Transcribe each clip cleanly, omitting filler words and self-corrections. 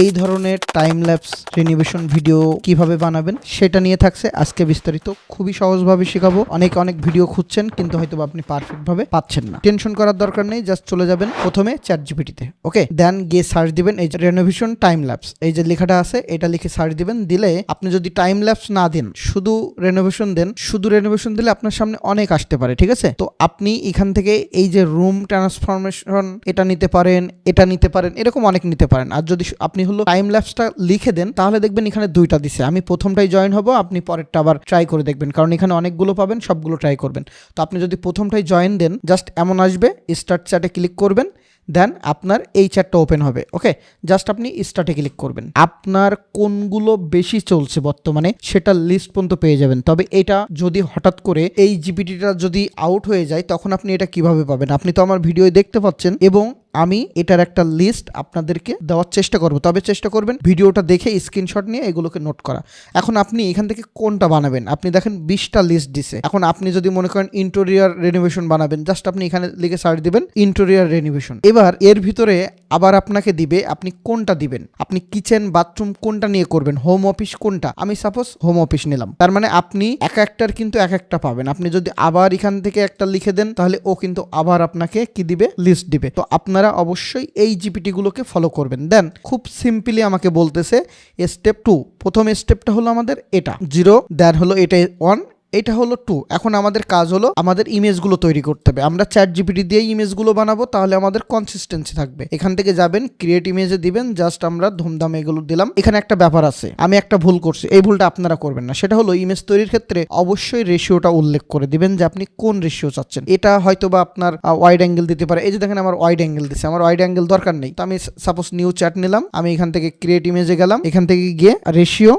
এই ধরনের time lapse renovation video কিভাবে বানাবেন সেটা নিয়ে থাকছে আজকে বিস্তারিত। খুবই সহজভাবে শেখাবো। অনেক ভিডিও খুঁজছেন কিন্তু হয়তো আপনি পারফেক্ট ভাবে পাচ্ছেন না। টেনশন করার দরকার নেই, জাস্ট চলে যাবেন প্রথমে চ্যাটজিপিটিতে। ওকে, দেন গিয়ে সার্চ দিবেন এই যে রেনোভেশন টাইম ল্যাপস, এই যে লেখাটা আছে এটা লিখে সার্চ দিবেন। দিলে আপনি যদি টাইম ল্যাপস না দেন, শুধু রেনোভেশন দেন, শুধু রেনোভেশন দিলে আপনার সামনে অনেক আসতে পারে। ঠিক আছে, তো আপনি এখান থেকে এই যে রুম ট্রান্সফরমেশন এটা নিতে পারেন, এটা নিতে পারেন, এরকম অনেক নিতে পারেন। আর যদি আপনি হলো টাইম ল্যাপসটা লিখে দেন তাহলে দেখবেন এখানে দুইটা দিছে। আমি প্রথমটাই জয়েন হব, আপনি পরেরটা আবার ট্রাই করে দেখবেন, কারণ এখানে অনেকগুলো পাবেন, সবগুলো ট্রাই করবেন। তো আপনি যদি প্রথমটাই জয়েন দেন, জাস্ট এমন আসবে, স্টার্ট চ্যাটে ক্লিক করবেন, দেন আপনার এই চ্যাটটা ওপেন হবে। ওকে, জাস্ট আপনি স্টার্টে ক্লিক করবেন। আপনার কোনগুলো বেশি চলছে বর্তমানে সেটা লিস্ট পর্যন্ত পেয়ে যাবেন। তবে এটা যদি হঠাৎ করে এই জিপিটিটা যদি আউট হয়ে যায় তখন আপনি এটা কিভাবে পাবেন? আপনি তো আমার ভিডিও দেখতে পাচ্ছেন এবং আমি এটার একটা লিস্ট আপনাদেরকে দেওয়ার চেষ্টা করব। তবে চেষ্টা করবেন ভিডিওটা দেখে স্ক্রিনশট নিয়ে এগুলোকে নোট করা। এখন আপনি এখান থেকে কোনটা বানাবেন? আপনি দেখেন 20টা লিস্ট দিছে। এখন আপনি যদি মনে করেন ইন্টেরিয়র রেনোভেশন বানাবেন, জাস্ট আপনি এখানে লিখে সার্চ দিবেন ইন্টেরিয়র রেনোভেশন। এবার এর ভিতরে আবার আপনাকে দিবে আপনি কোনটা দিবেন, আপনি কিচেন বাথরুম কোনটা নিয়ে করবেন, হোম অফিস কোনটা। আমি সাপোজ হোম অফিস নিলাম, তার মানে আপনি এক একটার কিন্তু এক একটা পাবেন। আপনি যদি আবার এখান থেকে একটা লিখে দেন তাহলে ও কিন্তু আবার আপনাকে কি দিবে, লিস্ট দিবে। তো আপনারা অবশ্যই এই জিপিটি গুলোকে ফলো করবেন। দেন খুব সিম্পলি আমাকে বলতেছে স্টেপ 2, প্রথম স্টেপটা হলো আমাদের এটা 0, দেন হলো এটা 1, এটা হলো 2। এখন আমাদের কাজ হলো আমাদের ইমেজগুলো তৈরি করতে হবে। আমরা চ্যাট জিপিটি দিয়ে ইমেজগুলো বানাবো, তাহলে আমাদের কনসিস্টেন্সি থাকবে। এখান থেকে যাবেন ক্রিয়েট ইমেজে দিবেন, জাস্ট আমরা ধুমধাম এগুলো দিলাম। এখানে একটা ব্যাপার আছে, আমি একটা ভুল করছি, এই ভুলটা আপনারা করবেন না। সেটা হলো ইমেজ তৈরির ক্ষেত্রে অবশ্যই রেশিওটা উল্লেখ করে দিবেন যে আপনি কোন রেশিও চাচ্ছেন। এটা হয়তো বা আপনার ওয়াইড অ্যাঙ্গেল দিতে পারে। এই যে দেখেন আমার ওয়াইড অ্যাঙ্গেল দিচ্ছে, আমার ওয়াইড অ্যাঙ্গেল দরকার নেই। তো আমি সাপোজ নিউ চ্যাট নিলাম, আমি এখান থেকে ক্রিয়েট ইমেজে গেলাম, এখান থেকে গিয়ে রেশিও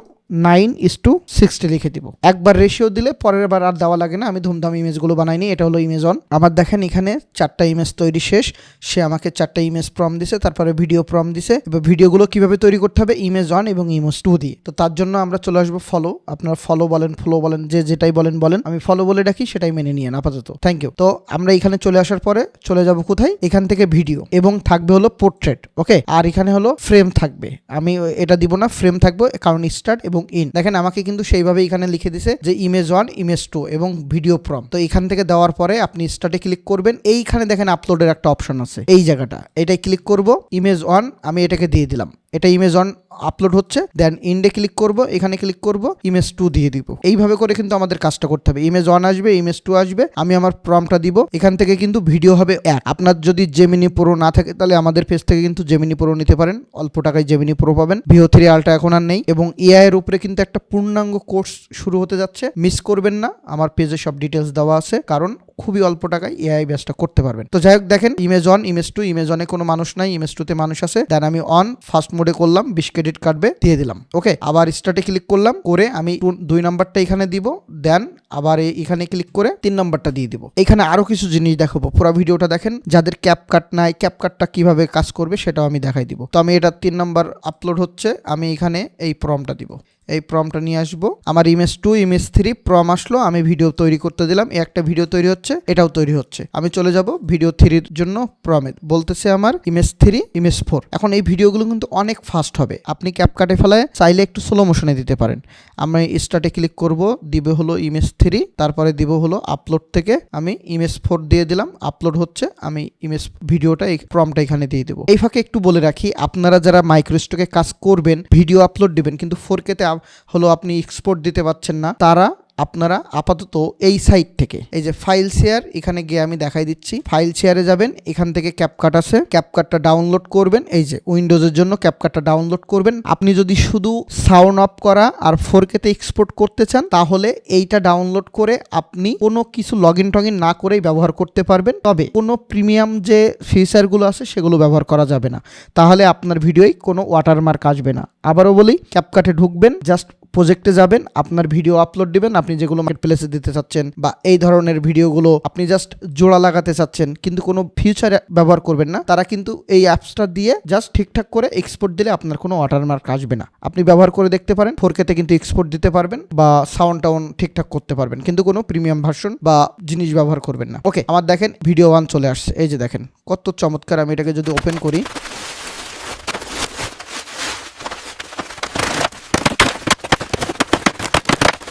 9:60 লিখে দিব। একবার রেশিও দিলে পরের বার আর দেওয়া লাগে না। আমি ধুমধাম ইমেজগুলো বানাইনি। এটা হলো ইমেজ অন। আমার দেখেন এখানে 4টা ইমেজ তৈরি শেষ। সে আমাকে 4টা ইমেজ প্রম দিছে, তারপরে ভিডিও প্রম দিছে। এবার ভিডিওগুলো কিভাবে তৈরি করতে হবে, ইমেজ অন এবং ইমেজ 2 দিয়ে। তো তার জন্য আমরা চলে আসবো ফলো। আপনারা ফলো বলেন, ফলো বলেন, যে যেটাই বলেন, আমি ফলো বলে ডাকি, সেটাই মেনে নিয়েন আপাতত। Thank you. তো আমরা এখানে চলে আসার পরে চলে যাব কোথায়, এখান থেকে ভিডিও, এবং থাকবে হলো পোর্ট্রেট। ওকে, আর এখানে হলো ফ্রেম থাকবে। আমি এটা দিব না, ফ্রেম থাকবে, কারণ স্টার্ট এবং ইন। দেখেন আমাকে কিন্তু সেইভাবে এখানে লিখে দিছে যে ইমেজ 1, ইমেজ 2 এবং ভিডিও প্রম। তো এখান থেকে দেওয়ার পরে আপনি স্টার্টে ক্লিক করবেন। এইখানে দেখেন আপলোডের একটা অপশন আছে, এই জায়গাটা, এটাই ক্লিক করব। ইমেজ 1 আমি এটাকে দিয়ে দিলাম, এটা ইমেজ 1 আপলোড হচ্ছে। দেন ইন্ডে ক্লিক করব, এখানে ক্লিক করব, ইমেজ 2 দিয়ে দিব। এইভাবে করে কিন্তু আমাদের কাজটা করতে হবে। ইমেজ 1 আসবে, ইমেজ 2 আসবে, আমি আমার প্রম্পটটা দিব। এখান থেকে কিন্তু ভিডিও হবে 1। আপনার যদি জেমিনি প্রো না থাকে তাহলে আমাদের পেজ থেকে কিন্তু জেমিনি প্রো নিতে পারেন, অল্প টাকায় জেমিনি প্রো পাবেন। VO3 আলট্রা এখন আর নেই। এবং এআই এর উপরে কিন্তু একটা পূর্ণাঙ্গ কোর্স শুরু হতে যাচ্ছে, মিস করবেন না। আমার পেজে সব ডিটেলস দেওয়া আছে, কারণ খুবই অল্প টাকায় এআই ব্যাচটা করতে পারবেন। তো যাই হোক, দেখেন ইমেজ 1, ইমেজ 2, ইমেজ 1 এ কোনো মানুষ নাই, ইমেজ 2 তে মানুষ আছে। দেন আমি অন ফার্স্ট মোডে করলাম, 20 ক্রেডিট কাটবে, দিয়ে দিলাম। ওকে, আবার স্টার্টে ক্লিক করলাম, করে আমি 2 নাম্বারটা এখানে দিব। দেন আবার এখানে ক্লিক করে 3 নাম্বারটা দিয়ে দিব। এখানে আরো কিছু জিনিস দেখাবো, পুরো ভিডিওটা দেখেন। যাদের ক্যাপকাট নাই, ক্যাপকাটটা কিভাবে কাজ করবে সেটাও আমি দেখাই দিব। তো আমি এটা 3 নাম্বার আপলোড হচ্ছে, আমি এখানে এই প্রম্পটটা দিব, এই প্রম্পটটা নিয়ে আসবো। আমার ইমেজ 2, ইমেজ 3 প্রম আসলো, আমি ভিডিও তৈরি করতে দিলাম। একটা ভিডিও তৈরি হচ্ছে, এটাও তৈরি হচ্ছে। আমি চলে যাব ভিডিও 3 এর জন্য প্রমে, বলতেছে আমার ইমেজ 3, ইমেজ 4। এখন এই ভিডিওগুলো কিন্তু অনেক ফাস্ট হবে। আপনি ক্যাপকাটে ফেলায় চাইলে একটু স্লো মোশনে দিতে পারেন। আমি স্টার্টে ক্লিক করব, দিবে হলো ইমেজ 3, তারপরে দিব হলো আপলোড থেকে আমি ইমেজ 4 দিয়ে দিলাম, আপলোড হচ্ছে। আমি ইমেজ ভিডিওটা এই প্রমটা এখানে দিয়ে দেবো। এই ফাঁকে একটু বলে রাখি, আপনারা যারা মাইক্রোস্টকে কাজ করবেন, ভিডিও আপলোড দিবেন কিন্তু 4K তে হলো আপনি এক্সপোর্ট দিতে পারছেন না, তারা আপনারা আপাতত এই সাইট থেকে এই যে ফাইল শেয়ার, এখানে গিয়ে আমি দেখাই দিচ্ছি। ফাইল শেয়ারে যাবেন, এখান থেকে ক্যাপকাট আছে, ক্যাপকাটটা ডাউনলোড করবেন। এই যে উইন্ডোজের জন্য ক্যাপকাটটা ডাউনলোড করবেন। আপনি যদি শুধু সাউন্ড অফ করা আর 4K তে এক্সপোর্ট করতে চান তাহলে এইটা ডাউনলোড করে আপনি কোনো কিছু লগইন টগিন না করেই ব্যবহার করতে পারবেন। তবে কোনো প্রিমিয়াম যে ফিচারগুলো আছে সেগুলো ব্যবহার করা যাবে না, তাহলে আপনার ভিডিওয় কোনো ওয়াটারমার্ক আসবে না। আবারও বলি, ক্যাপকাটে ঢুকবেন, জাস্ট প্রজেক্টে যাবেন, আপনার ভিডিও আপলোড দিবেন, আপনি যেগুলো মার্কেট প্লেসে দিতে চাচ্ছেন বা এই ধরনের ভিডিওগুলো আপনি জাস্ট জোড়া লাগাতে চাচ্ছেন কিন্তু কোনো ফিউচার ব্যবহার করবেন না, তারা কিন্তু এই অ্যাপসটা দিয়ে জাস্ট ঠিকঠাক করে এক্সপোর্ট দিলে আপনার কোনো ওয়াটারমার্ক আসবে না। আপনি ব্যবহার করে দেখতে পারেন, 4K তে কিন্তু এক্সপোর্ট দিতে পারবেন বা সাউন্ড টাউন ঠিকঠাক করতে পারবেন, কিন্তু কোনো প্রিমিয়াম ভার্সন বা জিনিস ব্যবহার করবেন না। ওকে, আমার দেখেন ভিডিও 1 চলে আসছে। এই যে দেখেন কত চমৎকার। আমি এটাকে যদি ওপেন করি,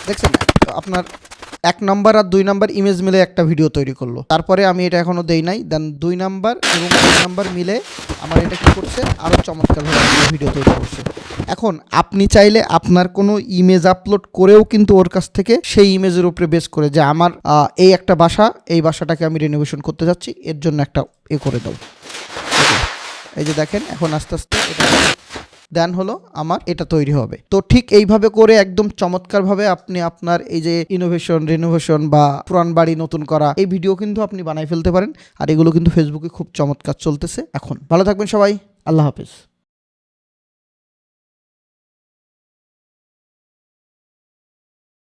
দেখছেন আপনার 1 নাম্বার আর 2 নাম্বার ইমেজ মিলে একটা ভিডিও তৈরি করলো। তারপরে আমি এটা এখনো দেই নাই, দেন 2 নাম্বার এবং 3 নাম্বার মিলে আমার এটা কি করছে, আরো চমৎকারভাবে একটা ভিডিও তৈরি করছে। এখন আপনি চাইলে আপনার কোনো ইমেজ আপলোড করেও কিন্তু ওর কাছ থেকে সেই ইমেজের উপরে বেস করে যে আমার এই একটা বাসা, এই বাসাটাকে আমি রিনোভেশন করতে যাচ্ছি, এর জন্য একটা করে দাও। এই যে দেখেন এখন আস্তে আস্তে এটা দেন হলো আমার এটা তৈরি হবে। তো ঠিক এইভাবে করে একদম চমৎকারভাবে আপনি আপনার এই যে ইনোভেশন, রিনোভেশন বা পুরান বাড়ি নতুন করা এই ভিডিও কিন্তু আপনি বানাই ফেলতে পারেন। আর এগুলো কিন্তু ফেসবুকে খুব চমৎকার চলতেছে এখন। ভালো থাকবেন সবাই, আল্লাহ হাফেজ।